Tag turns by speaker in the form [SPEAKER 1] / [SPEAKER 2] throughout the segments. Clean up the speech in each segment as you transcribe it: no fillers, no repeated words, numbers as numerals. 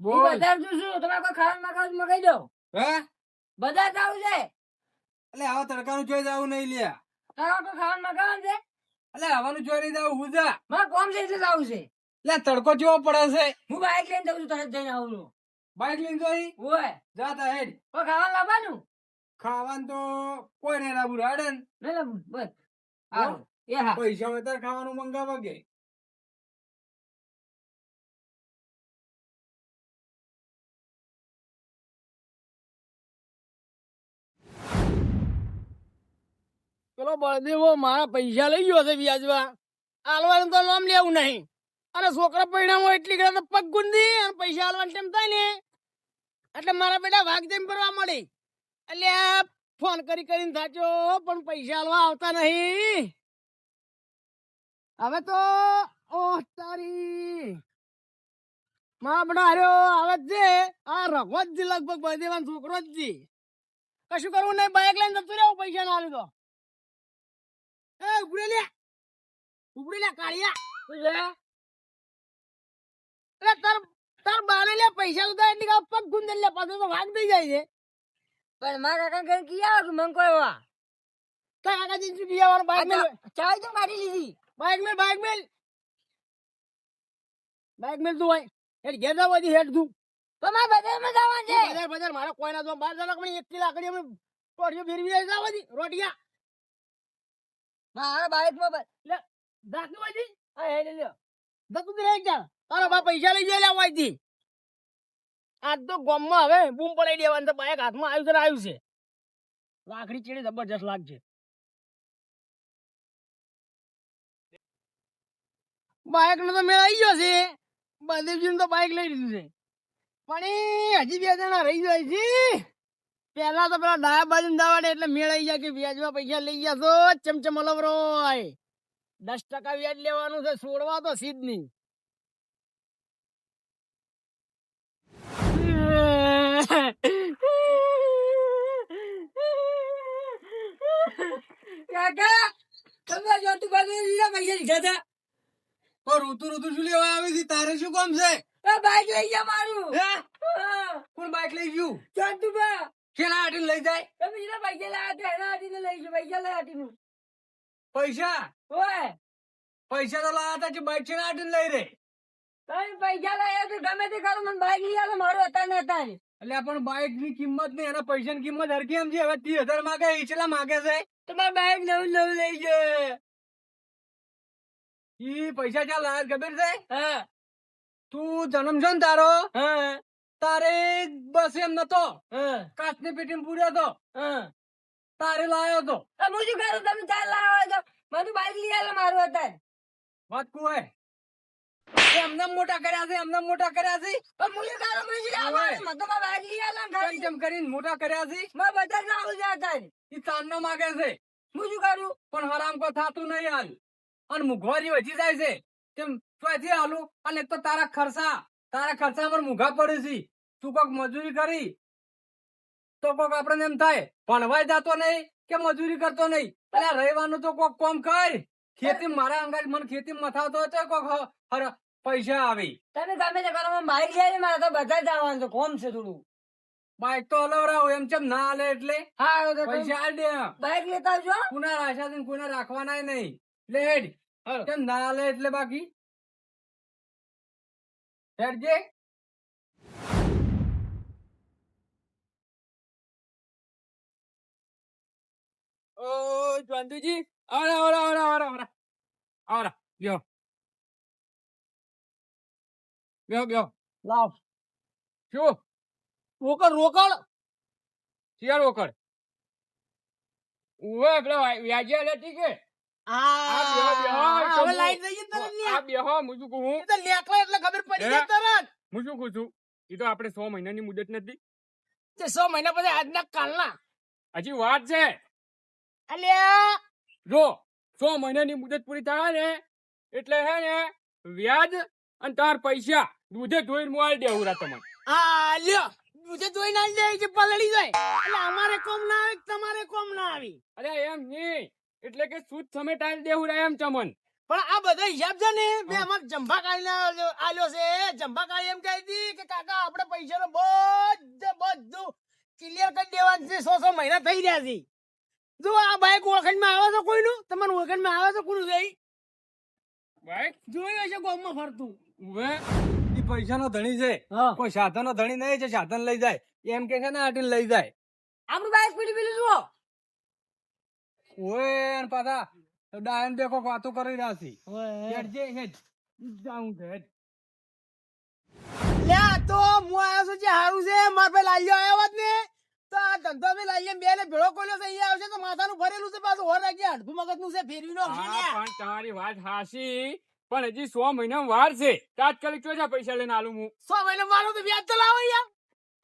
[SPEAKER 1] હું બજાર જઉં છું, તમે કોઈ ખાવાનું મગાવું મગાઈ દો.
[SPEAKER 2] હે
[SPEAKER 1] બજાર જાવું છે,
[SPEAKER 2] એટલે આવા તડકાનું જોઈ જવું નહીં લ્યા.
[SPEAKER 1] તારા કોઈ ખાવાનું મગાવવાનું છે,
[SPEAKER 2] એટલે આવવાનું જોઈ નહીં જવું હું જા.
[SPEAKER 1] મારે કોમ છે એટલે જાવું છે.
[SPEAKER 2] એટલે તડકો જેવો પડે છે.
[SPEAKER 1] હું બાઈક લઈને જઉં છું, તરત જઈને આવું છું.
[SPEAKER 2] બાઈક લઈને જોઈ
[SPEAKER 1] ઓય
[SPEAKER 2] જાતા હેડ.
[SPEAKER 1] કોઈ ખાવાનું લાવવાનું
[SPEAKER 2] ખાવાનું તો કોઈ નહીં લાવું રાડે ને.
[SPEAKER 1] નહીં લાવવું બસ હારું. એ હા
[SPEAKER 2] પૈસા હોય ત્યારે ખાવાનું મંગાવા કે.
[SPEAKER 3] પેલો બળદેવો મારા પૈસા લઈ ગયો છે વ્યાજવા. આલવાનું તો નામ લેવું નહીં. અને છોકરા પરિણામો એટલી ઘણા તો પગ ગુંદી અને પૈસા આલવાનું ટેમ થાય ને એટલે મારા બેટા વાઘ જેમ ભરવા મળી. એટલે ફોન કરીને થાચો પણ પૈસા આલવા આવતા નહીં. હવે તો ઓહ તારી મારા બેટા હાર્યો આવે જ છે. આ રઘવા જ લગભગ બળદેવાનો છોકરો જ છે. કશું કરવું નહીં, બાઈક લઈને જતું રહેવું પૈસા ના આલે તો. એ ઉપડે લે કાળિયા.
[SPEAKER 1] શું છે?
[SPEAKER 3] એટલે તાર બાને લે પૈસા ઉધા એટલે કે પગ ગુંદે લે પાછો તો ભાગ થઈ જાય છે.
[SPEAKER 1] પણ મારા કાકા કઈ કિયા કે મન કોઈ વા
[SPEAKER 3] તાર કાકા જીન બિયાવાનો બાઈક મેલ
[SPEAKER 1] ચાય તો કાઢી લીધી.
[SPEAKER 3] બાઈક મેલ તું હોય હેડ ઘેર જા બધી હેડ તું.
[SPEAKER 1] તો મારે બજારમાં જવાનું છે.
[SPEAKER 3] બજાર મારા કોઈ ના તો 12 જણા પણ 1 કિલો આકડી અમે રોટીઓ ફેરવી જાય જા બધી રોટિયા
[SPEAKER 1] મારા બાઈકમાં
[SPEAKER 3] લે દાખી બધી
[SPEAKER 1] હા હેડ લ્યો.
[SPEAKER 3] દતું દે જા તારા બા પૈસા લઈ જાય લે વાયથી. આજ તો ગોમમાં હવે બૂમ પડાઈ દેવાનું તો બાઈક હાથમાં આવ્યું છે. લાકડી ચીડી જબરજસ્ત લાગશે. બાઈક નો તો મેળ આવી ગયો છે. બલદેવજી તો બાઈક લઈ લીધું છે પણ એ હજી 2 જણા રહી જાય છે. પેલા તો પેલા ડાયા બાજુ દાવાડે એટલે મેળ આવી જાય કે વ્યાજમાં પૈસા લઈ ગયા તો ચમચમ અલવરો 10% વ્યાજ લેવાનું છે. છોડવા તો સીધ નહીં.
[SPEAKER 1] કાકા તમે જોતું બાજુ લીધા પૈસા લીધા હતા.
[SPEAKER 2] પણ ઋતુ શું લેવા આવી છે? તારે શું કામ છે?
[SPEAKER 1] બાઈક લઈ જા મારું.
[SPEAKER 2] હે
[SPEAKER 1] હા,
[SPEAKER 2] કોણ બાઈક લઈ ગયું?
[SPEAKER 1] જોતું બા
[SPEAKER 2] કેના હાટીને લઈ જાય?
[SPEAKER 1] તમે જેના પૈસા લાયા હતા એના હાથીને લઈ ગયો. પૈસા લઈ હાથીનું.
[SPEAKER 2] પૈસા
[SPEAKER 1] ઓય
[SPEAKER 2] પૈસા તો લાયા હતા કે બાઈક છે હાટીને લઈ રે.
[SPEAKER 1] તમે પૈસા લાયા તો ગમે તે કરો મને બાઈક લઈ આલો મારું હતા ને હતા.
[SPEAKER 2] એટલે પણ બાઈક ની કિંમત નહીં, એના પૈસા ની કિંમત હરકી એમ છે. હવે 30,000 માંગે, કેટલા માંગે છે?
[SPEAKER 1] તમારે બાઈક નવું લઈ જાય.
[SPEAKER 2] ઈ પૈસા ક્યાં લાયા ખબર છે?
[SPEAKER 1] હા
[SPEAKER 2] તું જન્મ છે ને તારો,
[SPEAKER 1] હા
[SPEAKER 2] તારે બસ એમ નતો,
[SPEAKER 1] હા
[SPEAKER 2] કાચની પેટીમાં પૂર્યો તો,
[SPEAKER 1] હા.
[SPEAKER 2] તારે લાયો તો.
[SPEAKER 1] હું શું કરું તમે ચાલ લાવો તો મારું બાઈક લઈ આલો મારું હતા.
[SPEAKER 2] વાત કુએ એમને મોટા કર્યા છે, એમને મોટા કર્યા છે.
[SPEAKER 1] પણ હું શું કરું મને શું
[SPEAKER 2] ઓય.
[SPEAKER 1] લાવો મને તો મારું બાઈક લઈ આલો ને
[SPEAKER 2] કેમ
[SPEAKER 1] ખાલી.
[SPEAKER 2] કેમ કરીને મોટા કર્યા છે.
[SPEAKER 1] મારે બધા જ આવું છે હતા.
[SPEAKER 2] ઈ તારનો માગે છે
[SPEAKER 1] હું શું કરું
[SPEAKER 2] પણ હરામ કો થાતું નહીં હાલ. અને મોંઘવારી વધી જાય છે તેમ ચોથી હાલું. અને એક તો તારા ખર્ચા પર મોંઘા પડે છે. તું કોક મજૂરી કરી તો કોક આપણને એમ થાય ભણવાય જતો નહીં કે મજૂરી કરતો નહીં. એટલે રહેવાનું તો કોક કોમ કર. ખેતી મારા અંગાજ મને ખેતી મથાવતો હોય તો કોક પૈસા આવે.
[SPEAKER 1] તમે ગમે તે કરો મને બાઈક લઈ આલો મારે તો બધા જ આવવાનું છે. કોમ છે થોડું.
[SPEAKER 2] બાઈક તો હલવરાવ એમ ચમ ના હાલે એટલે
[SPEAKER 1] હા તો
[SPEAKER 2] પૈસા આલ દે.
[SPEAKER 1] બાઈક લેતા આવજો.
[SPEAKER 2] કોના રાશા છે ને કોઈને રાખવાના નહીં. લે હેડ કેમ ના હાલે એટલે બાકી હેડજે. ઓ ચંદુજી આવરા બ્યો
[SPEAKER 3] લાવ
[SPEAKER 2] શું
[SPEAKER 3] રોકડ
[SPEAKER 2] શિયાળ વખડ ઉવે પેલા વ્યાજે લેતી કે
[SPEAKER 3] હવે લાઈટ થઈ ગઈ તરત ને.
[SPEAKER 2] આ બેહો હું શું કહું
[SPEAKER 3] એ તો લેકલા એટલે ખબર પડી ગઈ તરત.
[SPEAKER 2] હું શું કહું છું એ તો આપણે 100 મહિનાની મુદત નથી.
[SPEAKER 3] તે 100 મહિના પછી આજના કાલના
[SPEAKER 2] હજી વાત છે.
[SPEAKER 3] અલ્યા
[SPEAKER 2] જો 100 મહિનાની મુદત પૂરી થાય ને એટલે હે ને વ્યાજ અને તાર પૈસા દૂધે ધોઈને મોબાઈલ દેવું રા તમને.
[SPEAKER 3] આ લ્યો દૂધે ધોઈ ના જાય છે પલળી જાય એટલે અમારે કોમ ના આવે તમારે કોમ ના આવી.
[SPEAKER 2] અરે એમ નહીં એટલે કે સૂદ સમેટાઈ દેવું રા એમ ચમન.
[SPEAKER 3] પણ આ બધા હિસાબ છે ને મેં અમાર જંભા કાઢીને આલ્યો છે. જંભા કાઢી એમ કહી હતી કે કાકા આપણે પૈસાનો બધું ક્લિયર કરી દેવાનું છે. 100 મહિના થઈ રહ્યા છે. જો આ બાઈક ઓળખાણમાં આવે છે કોઈનું? તમને ઓળખાણમાં આવે છે કોનું છે?
[SPEAKER 2] બાઈક
[SPEAKER 3] જોયું હશે ગામમાં ફરતું.
[SPEAKER 2] ઉવે ઈ પૈસાનો ધણી છે.
[SPEAKER 3] હા.
[SPEAKER 2] કોઈ સાધનનો ધણી નહીં છે. સાધન લઈ જાય એમ કે છે ને આટીને લઈ જાય.
[SPEAKER 1] આપણું બાઈક પીડી જુઓ.
[SPEAKER 2] ઓય અને પાછા ડાયન દેખો વાતો કરી રહ્યા છે.
[SPEAKER 3] ઓય.
[SPEAKER 2] હેડ જે હેડ જાઉં છે હેડ.
[SPEAKER 3] લે આ તો હું આવ્યો છું જે હારું છે. માર ભાઈ લાલ્યો આવ્યો હોત ને તો આ ધંધો બી લાલ્યો બે ને ભેળો કોલ્યો છે. અહીંયા આવશે તો માથાનું ભરેલું છે. પાછું હોર રાખજે અડધું મગજનું છે. ફેરવી નો
[SPEAKER 4] પણ તમારી વાત હાચી પણ હજી 100 મહિના વાર છે. તાત્કાલિક ચોજા પૈસા લઈને આલું હું
[SPEAKER 3] 100 મહિના મારો તો વ્યાજ તો લાવો યાર.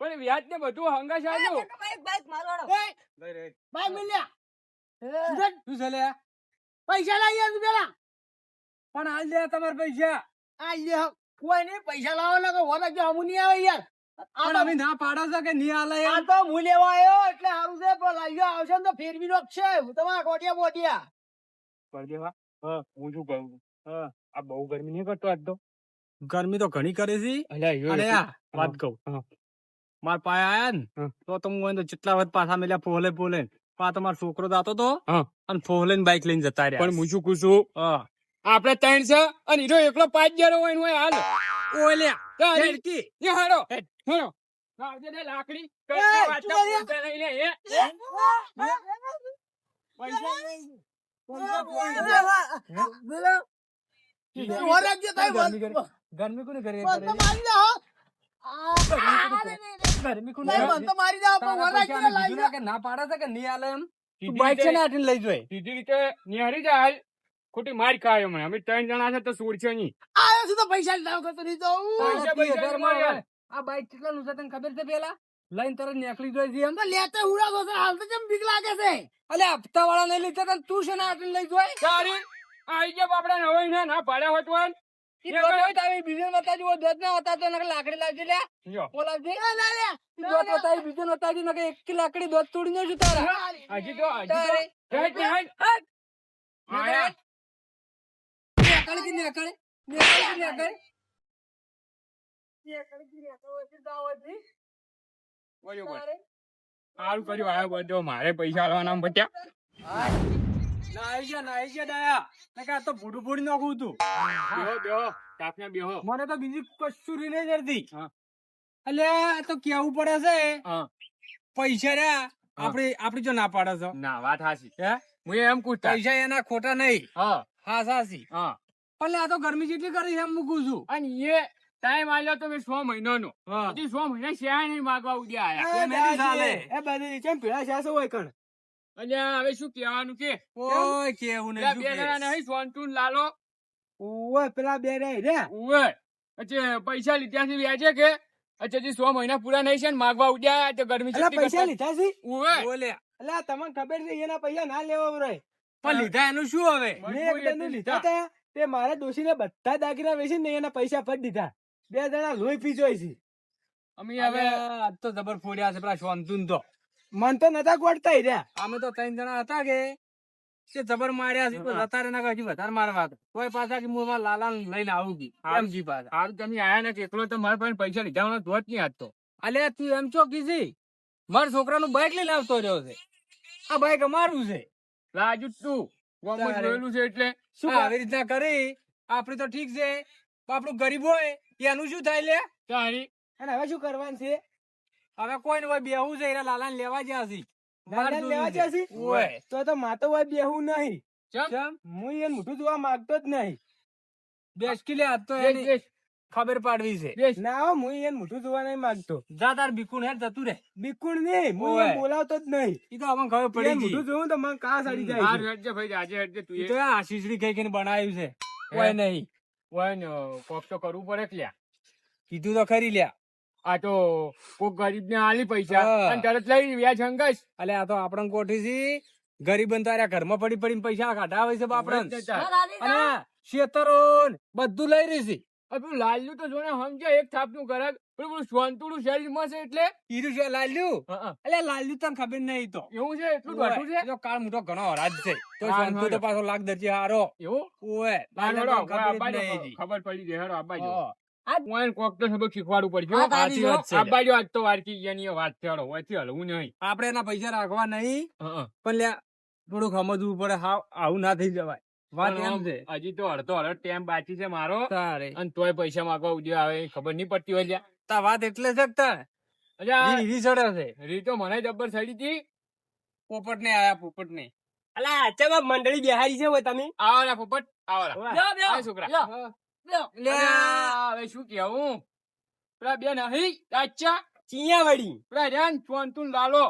[SPEAKER 4] પણ વ્યાજ ને બધું હંગાશ આલ્યું.
[SPEAKER 1] બાઈક મારવાડો.
[SPEAKER 3] ઓય,
[SPEAKER 2] લઈ રે.
[SPEAKER 3] ભાઈ મિલ્યા
[SPEAKER 2] શું છે લે?
[SPEAKER 3] પૈસા લાવી યાર તું પેલા.
[SPEAKER 2] પણ હાલ દે તમારા પૈસા.
[SPEAKER 3] આ લે કોઈ નહીં પૈસા લાવો ને હોર રાખજે. હમું નહીં આવે યાર.
[SPEAKER 2] પણ અમે ના પાડો છો કે નહીં હાલે
[SPEAKER 3] આ
[SPEAKER 2] એમ?
[SPEAKER 3] તો હું લેવા આવ્યો એટલે હારું છે. પણ લાલ્યો આવશે ને તો ફેરવી નો છે. તમારા કોટિયા બોટિયા
[SPEAKER 4] પરદેવા હું શું કહું છું? આ બહુ ગરમી નહીં કરતો આજ તો.
[SPEAKER 2] ગરમી તો ઘણી કરે છે.
[SPEAKER 4] અલ્યા
[SPEAKER 2] અને આ વાત કહું માર પાસે આયા ને
[SPEAKER 4] હા.
[SPEAKER 2] તો હું એને જેટલા વખત પાછા મેલ્યા ફોલે પા તમારો છોકરો જાતો તો
[SPEAKER 4] હા.
[SPEAKER 2] અને ફોલે બાઈક લઈને જતા રહ્યા.
[SPEAKER 4] પણ હું શું કહું છું
[SPEAKER 2] હા.
[SPEAKER 4] આપણે 3 છે અને હીરો એકલો 5 જણો હોય ને હોય હાલ
[SPEAKER 2] ઓલ્યા
[SPEAKER 4] તારી-
[SPEAKER 2] હેડકી.
[SPEAKER 4] એ હારો હારો લાવજે ને લાકડી કઈ
[SPEAKER 3] એ,
[SPEAKER 4] વાંચા
[SPEAKER 3] ચૂડા લે.
[SPEAKER 4] પૂછતા નહીં લે, એ. પૈસા નહીં.
[SPEAKER 3] હોર રાખજે તાઈ
[SPEAKER 2] ગરમી
[SPEAKER 3] બંધ.
[SPEAKER 2] કરી. ગરમી કોને કરે?
[SPEAKER 3] બંધ તો મારી દે હો.
[SPEAKER 2] ગરમી કોને
[SPEAKER 3] નહીં,
[SPEAKER 2] કરે?
[SPEAKER 3] બંધ તો મારી દે હો. પણ
[SPEAKER 2] તારા
[SPEAKER 3] હોર રાખજે
[SPEAKER 2] પૈસાને
[SPEAKER 3] ને
[SPEAKER 2] કીધું
[SPEAKER 3] લાવી
[SPEAKER 2] ના કે ના પાડે છે કે નહીં હાલે એમ? તું
[SPEAKER 4] સીધી
[SPEAKER 2] બાઈક છે
[SPEAKER 4] રીતે-
[SPEAKER 2] ને આટીને લઈ જોય.
[SPEAKER 4] સીધી રીતે નિહારી જાય હાલ. ખોટી માર ખાય મને અમે 3 જણા છે તો છોડશે નહીં.
[SPEAKER 3] આવ્યો છું તો પૈસા લાવ કરતો નહીં તો
[SPEAKER 4] પૈસા
[SPEAKER 2] પૈસા
[SPEAKER 4] પૈસા
[SPEAKER 2] ઘરમાં
[SPEAKER 4] યાર.
[SPEAKER 2] હોય. આ બાઈક કેટલાનું છે તને ખબર છે પેલા? લઈને તરત નીકળી જોઈ છે એમ.
[SPEAKER 3] તો લેતે ઉડાતો છે. હાલ તો કેમ બીક લાગે છે.
[SPEAKER 2] અલ્યા હપ્તા વાળા નહીં લીધા તને તું છે ને આટીને લઈ જોય.
[SPEAKER 4] તારી આઈ ગયા બાપડા નવાઈ ને ના પાડ્યા હોત હોય ને.
[SPEAKER 2] ઈ દોત હોય તો આવી બીજે બતાવજો. ઓ દોત ના હતા તો નકર લાકડી લાવજે લ્યા.
[SPEAKER 4] જો,
[SPEAKER 2] બોલાવજે.
[SPEAKER 3] લે, લે, લે.
[SPEAKER 2] ઈ દોત બતાવી બીજે બતાવજે નકર એક કી લાકડી દોત તોડી નાખશું તારા.
[SPEAKER 4] હજી તો
[SPEAKER 2] તારે.
[SPEAKER 4] હેડ ને હેડ.
[SPEAKER 2] હટ.
[SPEAKER 4] આયા.
[SPEAKER 2] નેકળ કે નેકળ? નેકળ કે નેકળ? નેકળ કે નેકળ હોય છે દાવતથી?
[SPEAKER 4] બરોબર.
[SPEAKER 2] તારે.
[SPEAKER 4] સારું કર્યું આયો બધો મારે પૈસા આલવાના બચ્યા.
[SPEAKER 2] નાઈ ગયા ડાયા. નકર આ તો ભૂડું ભૂડી નાખું તું.
[SPEAKER 4] બેહો બેહો તાપને બેહો.
[SPEAKER 2] મને તો બીજી કશું રી નહીં જડતી.
[SPEAKER 4] હા.
[SPEAKER 2] અલ્યા આ તો કેવું પડે છે
[SPEAKER 4] હા.
[SPEAKER 2] પૈસા રહ્યા આપડી જો ના પાડે છે.
[SPEAKER 4] ના વાત હાચી.
[SPEAKER 2] હે?
[SPEAKER 4] હું એમ પૂછતા.
[SPEAKER 2] પૈસા એના ખોટા નહીં.
[SPEAKER 4] હા
[SPEAKER 2] હા સાસી.
[SPEAKER 4] હા.
[SPEAKER 2] પણ આ તો ગરમી જેટલી કરી છે એમ મૂકું છું.
[SPEAKER 4] અને એ ટાઈમ આલ્યો તો મેં 100 મહિનાનો.
[SPEAKER 2] હા.
[SPEAKER 4] હજી 100 મહિના શ્યાય નહીં માગવા ઉડ્યા આયા.
[SPEAKER 2] એ મેલી ચાલે.
[SPEAKER 3] એ બધી કેમ પીળા શાસો હોય કણ.
[SPEAKER 4] અલ્યા હવે શું કહેવાનું કે
[SPEAKER 2] ઓય કેવું
[SPEAKER 4] પેલા
[SPEAKER 2] નહીં.
[SPEAKER 4] બે જણા નહીં સોનટુન લાલો
[SPEAKER 3] ઓય પેલા બે રે રે.
[SPEAKER 4] ઉવે અચ્છા પૈસા લીધા છે વ્યાજે કે અચ્છા હજી 100 મહિના પૂરા નહીં છે ને માગવા ઉડ્યા તો ગરમી
[SPEAKER 3] અલા
[SPEAKER 4] છેટલી
[SPEAKER 3] પૈસા
[SPEAKER 4] કરતા.
[SPEAKER 3] લીધા છે.
[SPEAKER 4] ઉવે
[SPEAKER 2] બોલે.
[SPEAKER 3] અલા તમને ખબર છે એના પૈસા ના લેવા રહે.
[SPEAKER 2] પણ લીધા એનું શું હવે?
[SPEAKER 3] મેં એક દંડુ લીધા હતા તે મારા ડોશીને બધા દાગીના વેચીને એના પૈસા ભરી દીધા. બે જણા લોહી પી જોઈ છે.
[SPEAKER 4] અમે
[SPEAKER 2] હવે
[SPEAKER 4] હવે
[SPEAKER 2] આજ તો જબર ફોડ્યા છે પેલા શોનતુન તો.
[SPEAKER 3] મન તો નતા ગોળતા ઈ રહ્યા.
[SPEAKER 2] અમે તો 3 જણા હતા કે તે જબર માર્યા છે. તો જતા રહેના હજી વધારે મારવા હતા. કોઈ પાછા કે હું મારા લાલા લઈને આવું કી એમ જી પાછા.
[SPEAKER 4] હારું તમે આયા ને એકલો તો મારા પાસે પૈસા લીધા હોત ધોત નહીં આજ તો.
[SPEAKER 2] અલ્યા તું એમ ચો કીધી મારા છોકરાનું બાઈક લઈને આવતો રહ્યો છે. આ બાઈક અમારું છે.
[SPEAKER 4] રાજુ તું ગોમત
[SPEAKER 2] તારે.
[SPEAKER 4] જોયેલું છે એટલે
[SPEAKER 2] શું આવી રીતના કરી આપડે તો ઠીક છે પણ આપણું ગરીબ હોય એનું શું થાય લે?
[SPEAKER 4] તારી
[SPEAKER 3] અને હવે શું કરવાનું છે?
[SPEAKER 2] હવે કોઈ ને હોય બેહું છે એના લાલા લેવા જ્યાં છે.
[SPEAKER 3] લાલાને લેવા જ્યાં છે?
[SPEAKER 2] ઓય.
[SPEAKER 3] તો માતો હોય બેહું નહીં.
[SPEAKER 4] ચમ
[SPEAKER 2] ચમ
[SPEAKER 3] હું એને મોઢું જોવા માંગતો જ નહીં.
[SPEAKER 2] બેસકી લે આજ તો
[SPEAKER 4] બેસ,
[SPEAKER 2] એની
[SPEAKER 4] બેસ,
[SPEAKER 2] ખબર પાડવી છે.
[SPEAKER 4] બેસ.
[SPEAKER 3] ના હો, હું એને મોઢું જોવા નહીં માંગતો.
[SPEAKER 2] જા તાર બીકુન હેર જતું રે.
[SPEAKER 3] બિલકુલ નહીં. હું
[SPEAKER 2] ઓય.
[SPEAKER 3] એને બોલાવતો જ નહીં.
[SPEAKER 2] ઈ તો અમને ખબર
[SPEAKER 3] એને
[SPEAKER 2] પડી
[SPEAKER 3] મોઢું
[SPEAKER 2] ગઈ.
[SPEAKER 3] જોવું તો મને કાં સડી જાય
[SPEAKER 4] હારું
[SPEAKER 3] છે.
[SPEAKER 4] હેડજે ભાઈ આજે હેડજે તું
[SPEAKER 2] ઈ
[SPEAKER 4] એ.
[SPEAKER 2] તો આ શીશડી ખાઈ ખાઈને બનાવ્યું છે. કોઈ નહીં.
[SPEAKER 4] ઓય ને કોક તો કરવું પડે કે લ્યા.
[SPEAKER 2] કીધું તો ખરી લ્યા.
[SPEAKER 4] આ તો કોક ગરીબ ને આલી પૈસા
[SPEAKER 2] હા.
[SPEAKER 4] અને તરત લઈ વ્યાજ હંગાઈશ.
[SPEAKER 2] અલે આ તો આપણ કોઠી છે ગરીબ તારા ઘરમાં પડી પડીને પૈસા કાઢા આવે છે બાપડન.
[SPEAKER 4] જતા.
[SPEAKER 2] અને શેતરો ને બધું લઈ રહી છે.
[SPEAKER 4] પેલું લાલ્યું તો જોને સમજે એક થાપનું ગ્રાહક પેલું શાંતુડું શરીરમાં છે એટલે
[SPEAKER 2] ઈરું છે લાલ્યું
[SPEAKER 4] હા.
[SPEAKER 2] એટલે લાલ્યું તને ખબર નહીં તો
[SPEAKER 4] એવું છે એટલું ઘાટું છે
[SPEAKER 2] એ તો કાળ મોટો ઘણો હરાજ છે તો
[SPEAKER 4] હા,
[SPEAKER 2] શાંતુ તો
[SPEAKER 4] હા.
[SPEAKER 2] પાછો લાગ દરજી હારો
[SPEAKER 4] એવું
[SPEAKER 2] ઓએ
[SPEAKER 4] લાલ્યો
[SPEAKER 2] લાલ્યો ખબર જ
[SPEAKER 4] આબાજો,
[SPEAKER 2] નહીં હજી.
[SPEAKER 4] ખબર પડી જાય હેડો આબાજો
[SPEAKER 2] હા.
[SPEAKER 4] ઓય કોક તો સબક શીખવાડવું પડશે
[SPEAKER 1] હા,
[SPEAKER 4] હો.
[SPEAKER 1] તારી
[SPEAKER 2] સાચી વાત છે
[SPEAKER 4] આબાજો આજ તો વારકી ગયાની વાત છે હેડો ઓયથી હલવું નહીં
[SPEAKER 2] આપણે એના પૈસા રાખવા નહીં
[SPEAKER 4] હા.
[SPEAKER 2] પણ લ્યા થોડુંક સમજવું પડે હાવ આવું ના થઈ જવાય વાત
[SPEAKER 4] પણ
[SPEAKER 2] એમ છે
[SPEAKER 4] હજી તો અડધો ટાઈમ બાકી છે મારો
[SPEAKER 2] તારે
[SPEAKER 4] અને તોય પૈસા માંગવા ઉદ્યો આવે એ ખબર નહીં પડતી હોય લ્યા.
[SPEAKER 2] તા વાત એટલે છે કે તારે
[SPEAKER 4] અલ્યા
[SPEAKER 2] ઈ ચડે છે
[SPEAKER 4] રીતો મને જબ્બર સડી હતી.
[SPEAKER 2] પોપટ ને આયા પોપટ ને
[SPEAKER 3] અલા ચમ મંડળી બેહારી છે હોય તમે
[SPEAKER 4] આવરા પોપટ આવરા
[SPEAKER 1] લ્યો, લ્યો,
[SPEAKER 4] આ છોકરા
[SPEAKER 1] લ્યો, લ્યો.
[SPEAKER 4] અલ્યા, હવે શું કેવું પેલા બે નહીં અચ્છા
[SPEAKER 3] ચિયા વળી
[SPEAKER 4] પેલા રહ્યા ને ચોંતું ને લાલો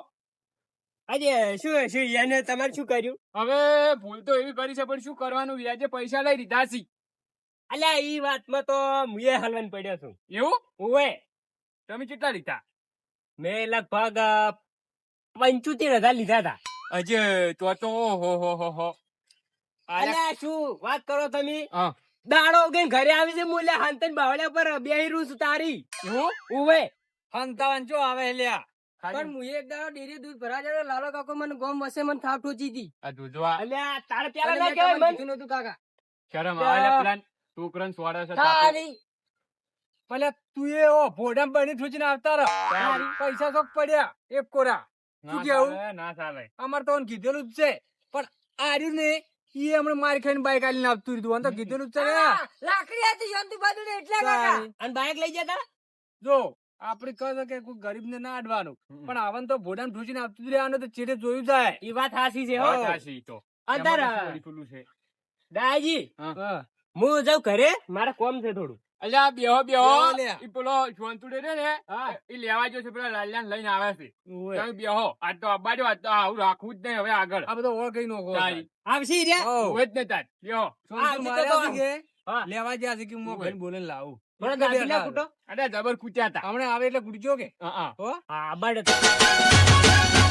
[SPEAKER 3] અરે શું શું એને તમારે શું કર્યું
[SPEAKER 4] હવે ભૂલ તો એવી કરી છે પણ શું કરવાનું વ્યાજે પૈસા લઈ લીધા છે
[SPEAKER 3] અલ્યા ઈ વાતમાં તો મુએ હલવાન પડ્યો છું
[SPEAKER 4] એવું
[SPEAKER 3] ઓવે
[SPEAKER 4] તમે કેટલા લીધા
[SPEAKER 3] મેં લગભગ 75,000 લીધા હતા
[SPEAKER 4] અજય તો હો
[SPEAKER 3] અલ્યા શું વાત કરો તમે
[SPEAKER 4] હા
[SPEAKER 3] દાડો ઉગીને ઘરે આવી છે મુલે હાંતન બાવળિયા પર બેહીરું છું તારી
[SPEAKER 4] એવું
[SPEAKER 3] ઓવે
[SPEAKER 2] હંતાવન ચો આવે લ્યા
[SPEAKER 1] પણ હું એક દાડો ડેરી દૂધ ભરા જતો લાલો કાકો મને ગોમ વસે મને થાપ ઠોચી હતી
[SPEAKER 4] આ દૂધવા
[SPEAKER 3] અલ્યા તારે
[SPEAKER 1] અને
[SPEAKER 3] પેલા ના
[SPEAKER 1] મેં
[SPEAKER 3] કહેવાય
[SPEAKER 1] તમને
[SPEAKER 3] મન
[SPEAKER 1] કીધું નતું કાકા
[SPEAKER 4] શરમ આવે પેલા છોકરાને સોડા છે તાપે.
[SPEAKER 1] તારી
[SPEAKER 2] ભલે તું એ ઓ ભોડામ બની ઠોચીને આવતા રહો પૈસા શોખ પડ્યા એક કોરા
[SPEAKER 4] ના
[SPEAKER 2] શું કેવું?
[SPEAKER 4] ચાલે, ના ચાલે
[SPEAKER 2] અમાર તો કીધેલું જ છે પણ આર્યું ને ઈ હમણાં માર ખાઈને બાઈક આલીને આવતું રહ્યું અને તો કીધેલું જ છે ને.
[SPEAKER 1] આ, લાકડી હતી જંતુ બાજુ ને એટલે કાકા
[SPEAKER 2] તારી.
[SPEAKER 3] અને બાઈક લઈ જતા
[SPEAKER 2] જો આપડે કહે છે કે કોઈ ગરીબ ને ના અડવાનું પણ આવન તો ભોડામ ઠોચીને આવતું જ રહેવાનું તો ચેડે જોયું જાય
[SPEAKER 3] ઈ વાત હાસી છે હો
[SPEAKER 4] વાત સાચી ઈ તો.
[SPEAKER 3] અંધાર
[SPEAKER 4] એમાં તો થોડી ખુલ્લું છે.
[SPEAKER 3] દાજી
[SPEAKER 2] હા.
[SPEAKER 3] હું જાઉં ઘરે મારે કોમ છે થોડું
[SPEAKER 4] અલ્યા બેહો બેહો
[SPEAKER 2] બેહો લ્યા.
[SPEAKER 4] ઈ પેલો જોંતુડે રે ને ઈ લેવા જો છે પેલા લાલ્યાને લઈને આવે છે
[SPEAKER 2] ઓવે.
[SPEAKER 4] તમે બેહો આજ તો અબાજો આજ તો આવું રાખવું જ નહીં હવે આગળ
[SPEAKER 2] આ બધો ઓળ કઈ નો
[SPEAKER 4] તારી.
[SPEAKER 3] આવશી રે
[SPEAKER 4] હોય જ ને તાર બેહો
[SPEAKER 2] લેવા જ્યાં છે કે હું ભાઈ બોલે લાવું
[SPEAKER 3] મને દાદી ના કૂટો
[SPEAKER 4] અરે જબર કૂટ્યા હતા
[SPEAKER 2] હમણાં આવે એટલે ગુડજો કે
[SPEAKER 4] હા
[SPEAKER 2] હો
[SPEAKER 3] હા બડ